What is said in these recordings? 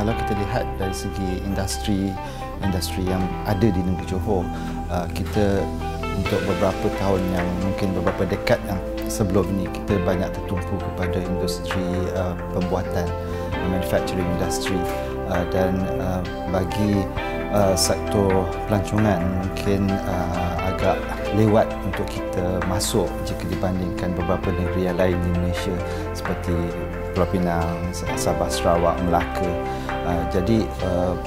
kalau kita lihat dari segi industri yang ada di negeri Johor, kita untuk beberapa tahun yang mungkin beberapa dekad yang sebelum ini kita banyak tertumpu kepada industri pembuatan, manufacturing industry, dan bagi sektor pelancongan mungkin agak lewat untuk kita masuk jika dibandingkan beberapa negeri yang lain di Malaysia seperti Pulau Pinang, Sabah, Sarawak, Melaka. Jadi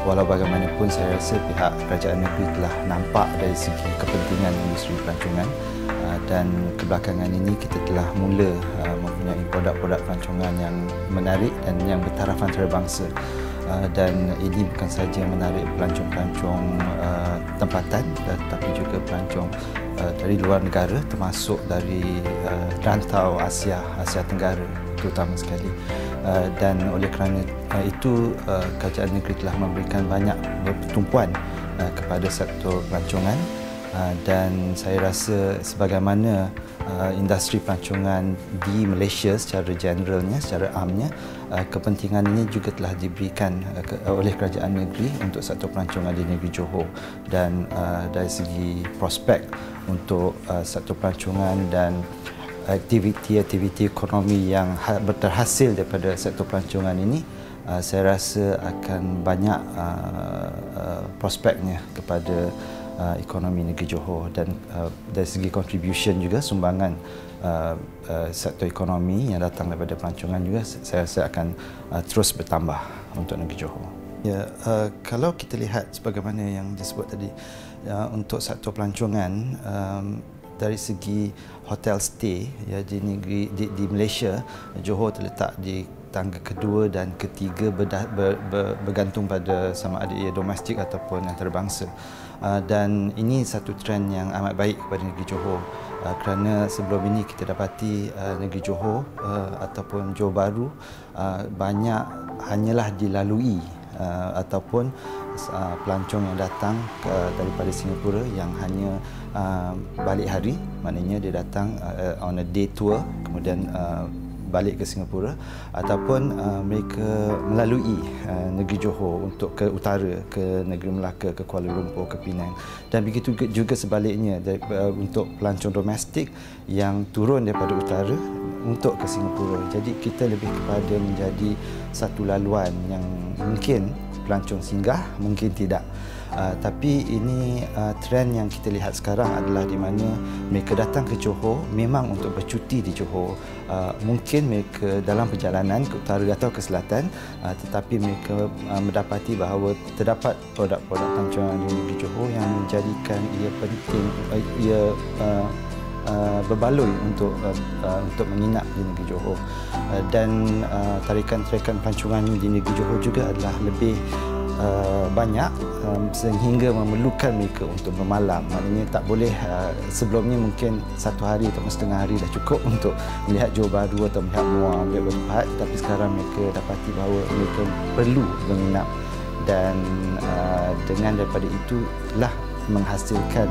walau bagaimanapun saya rasa pihak kerajaan negeri telah nampak dari segi kepentingan industri pelancongan, dan kebelakangan ini kita telah mula mempunyai produk-produk pelancongan yang menarik dan yang bertaraf antarabangsa. Dan ini bukan sahaja menarik pelancong-pelancong tempatan, tetapi juga pelancong dari luar negara, termasuk dari rantau Asia Tenggara terutama sekali. Dan oleh kerana itu kerajaan negeri telah memberikan banyak pertumpuan kepada sektor pelancongan, dan saya rasa sebagaimana industri pelancongan di Malaysia secara generalnya, secara amnya, kepentingan ini juga telah diberikan oleh kerajaan negeri untuk sektor pelancongan di negeri Johor. Dan dari segi prospek untuk sektor pelancongan dan aktiviti ekonomi yang berhasil daripada sektor pelancongan ini, saya rasa akan banyak prospeknya kepada ekonomi negeri Johor, dan dari segi contribution juga sumbangan sektor ekonomi yang datang daripada pelancongan juga saya rasa akan terus bertambah untuk negeri Johor. Ya, kalau kita lihat sebagaimana yang disebut tadi, untuk sektor pelancongan, dari segi hotel stay ya, di Malaysia, Johor terletak di tangga kedua dan ketiga bergantung pada sama ada ia domestik ataupun antarabangsa. Dan ini satu trend yang amat baik kepada negeri Johor, kerana sebelum ini kita dapati negeri Johor ataupun Johor Bahru hanyalah dilalui ataupun pelancong yang datang daripada Singapura yang hanya balik hari, maknanya dia datang on a day tour, kemudian balik ke Singapura, ataupun mereka melalui negeri Johor untuk ke utara, ke negeri Melaka, ke Kuala Lumpur, ke Penang. Dan begitu juga sebaliknya untuk pelancong domestik yang turun daripada utara untuk ke Singapura. Jadi kita lebih kepada menjadi satu laluan yang mungkin pelancong singgah, mungkin tidak. Tapi ini trend yang kita lihat sekarang adalah di mana mereka datang ke Johor memang untuk bercuti di Johor. Mungkin mereka dalam perjalanan ke utara atau ke selatan, tetapi mereka mendapati bahawa terdapat produk-produk pelancongan di negeri Johor yang menjadikan ia penting, ia berbaloi untuk menginap di negeri Johor. Dan tarikan-tarikan pelancongan di negeri Johor juga adalah lebih banyak, sehingga memerlukan mereka untuk bermalam. Maknanya tak boleh sebelumnya mungkin satu hari atau setengah hari dah cukup untuk melihat Johor Bahru atau melihat Muar, melihat Batu Pahat, tetapi sekarang mereka dapati bahawa mereka perlu menginap, dan dengan daripada itu telah menghasilkan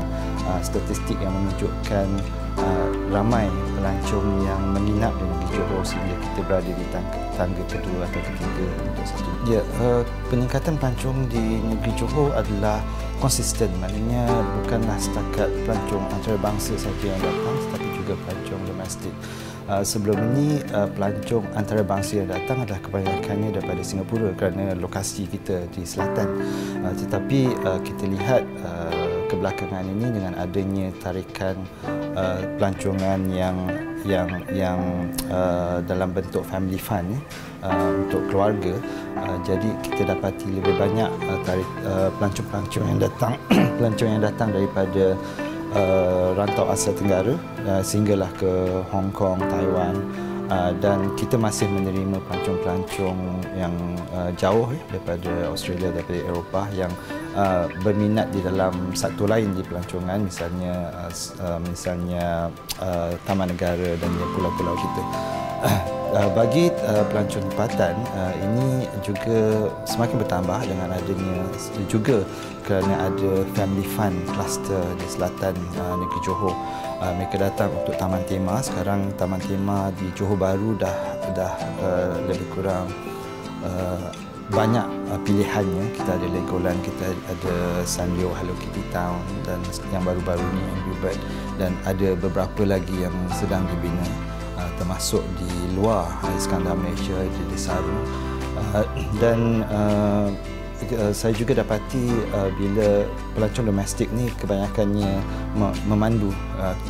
statistik yang menunjukkan ramai pelancong yang menginap di negeri Johor sehingga kita berada di tangga kedua atau ketiga untuk satu. Ya, peningkatan pelancong di negeri Johor adalah konsisten, maknanya bukanlah setakat pelancong antarabangsa sahaja yang datang, tetapi juga pelancong domestik. Sebelum ini pelancong antarabangsa yang datang adalah kebanyakannya daripada Singapura kerana lokasi kita di selatan. Tetapi kita lihat kebelakangan ini dengan adanya tarikan pelancongan yang dalam bentuk family fund untuk keluarga, jadi kita dapati lebih banyak pelancong-pelancong yang datang pelancong yang datang daripada rantau Asia Tenggara sehinggalah ke Hong Kong, Taiwan, dan kita masih menerima pelancong-pelancong yang jauh daripada Australia, daripada Eropah yang berminat di dalam sektor lain di pelancongan, misalnya Taman Negara dan pulau-pulau kita. Bagi pelancong tempatan, ini juga semakin bertambah dengan adanya juga kerana ada family fund cluster di selatan negeri Johor. Mereka datang untuk taman tema. Sekarang taman tema di Johor Bahru dah lebih kurang banyak pilihannya. Kita ada Legoland, kita ada Sanrio, Hello Kitty Town, dan yang baru-baru ni Angry Bird, dan ada beberapa lagi yang sedang dibina, termasuk di luar Iskandar Malaysia, di Desaru. Dan saya juga dapati bila pelancong domestik ni kebanyakannya memandu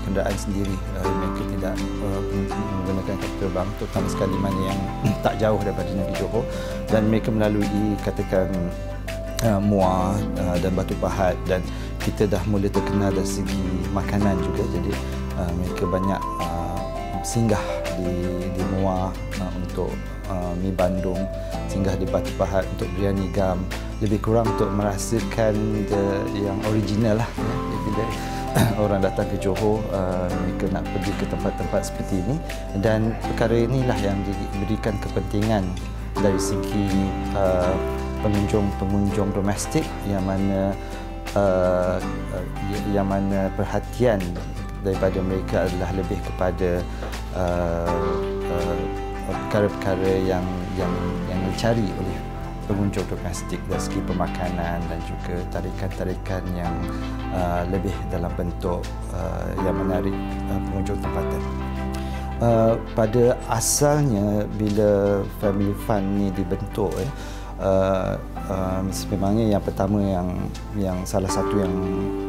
kenderaan sendiri. Mereka tidak menggunakan kapal terbang, terutama sekali mana yang tak jauh daripada negeri Johor, dan mereka melalui katakan Muar dan Batu Pahat, dan kita dah mula terkenal dari segi makanan juga. Jadi mereka banyak singgah di Muar untuk mi Bandung, singgah di Batu Pahat untuk biryani gam, lebih kurang untuk merasakan yang original lah. Bila orang datang ke Johor, mereka nak pergi ke tempat-tempat seperti ini, dan perkara inilah yang diberikan kepentingan dari segi pengunjung domestik, yang mana perhatian daripada mereka adalah lebih kepada perkara-perkara yang dicari oleh pengunjung domestik dari segi pemakanan, dan juga tarikan-tarikan yang lebih dalam bentuk yang menarik pengunjung tempatan. Pada asalnya bila Family Fund ni dibentuk, memangnya yang pertama yang salah satu yang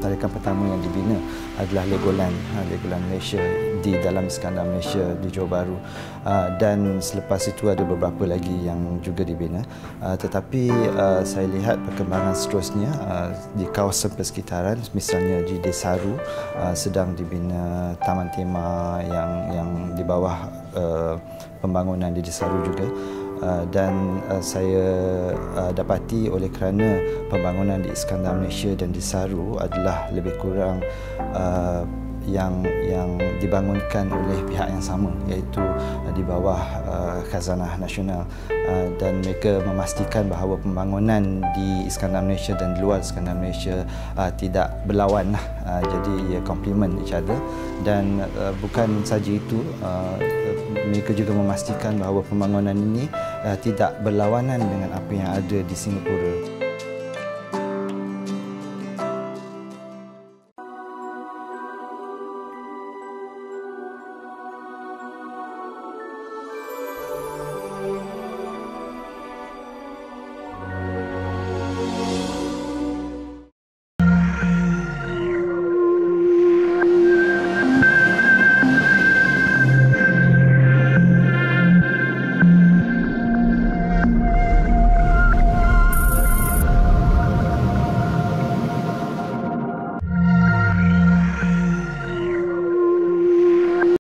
tarikan pertama yang dibina adalah Legoland Malaysia di dalam Iskandar Malaysia di Johor Bahru, dan selepas itu ada beberapa lagi yang juga dibina. Tetapi saya lihat perkembangan seterusnya di kawasan persekitaran, misalnya di Desaru sedang dibina taman tema yang di bawah pembangunan di Desaru juga. Dan saya dapati oleh kerana pembangunan di Iskandar Malaysia dan di Desaru adalah lebih kurang yang dibangunkan oleh pihak yang sama, iaitu di bawah Khazanah Nasional, dan mereka memastikan bahawa pembangunan di Iskandar Malaysia dan di luar Iskandar Malaysia tidak berlawan, jadi ia complement each other. Dan bukan saja itu, mereka juga memastikan bahawa pembangunan ini tidak berlawanan dengan apa yang ada di Singapura.